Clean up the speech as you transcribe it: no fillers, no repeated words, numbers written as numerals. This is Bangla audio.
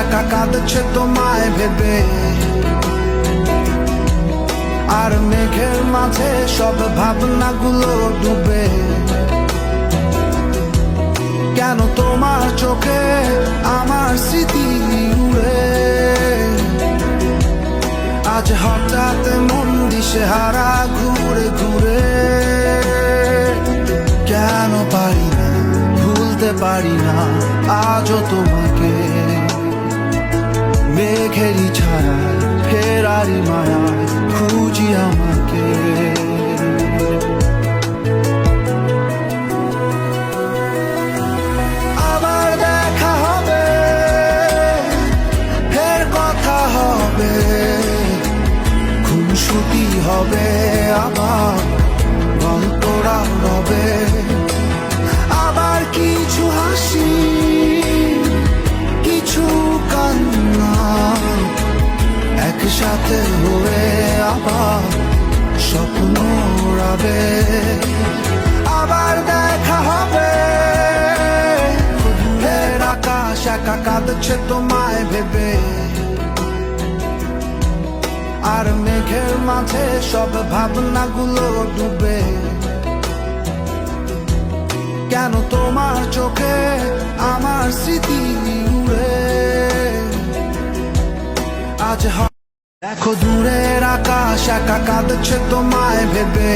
একা কাঁদছে তোমায় ভেবে, আর মেঘের মাঝে সব ভাবনাগুলো ডুবে। কেন তোমার চোখে আমার স্মৃতি উড়ে, আজ হঠাৎ মন দিশেহারা ঘুরে ঘুরে। কেন পারি না ভুলতে পারি না আজও তোমাকে, মেঘেরই ছায়া ফেরারি মায়া খুঁজি আমাকে। আবার দেখা হবে, ফের কথা হবে, খুনসুটি হবে, আবার গল্পরা রবে। আবার কিছু হাসি, কিছু কান্না, একসাথে হয়ে আবার স্বপ্ন উড়াবে। আবার দেখা হবে, ফের আকাশ একা কাঁদছে তোমায় ভেবে, আর মেঘের মাঝে সব ভাবনাগুলো ডুবে। কেন তোমার চোখে আমার স্মৃতি উড়ে, আজ দেখো দূরের আকাশ একা কাঁদছে তোমায় ভেবে।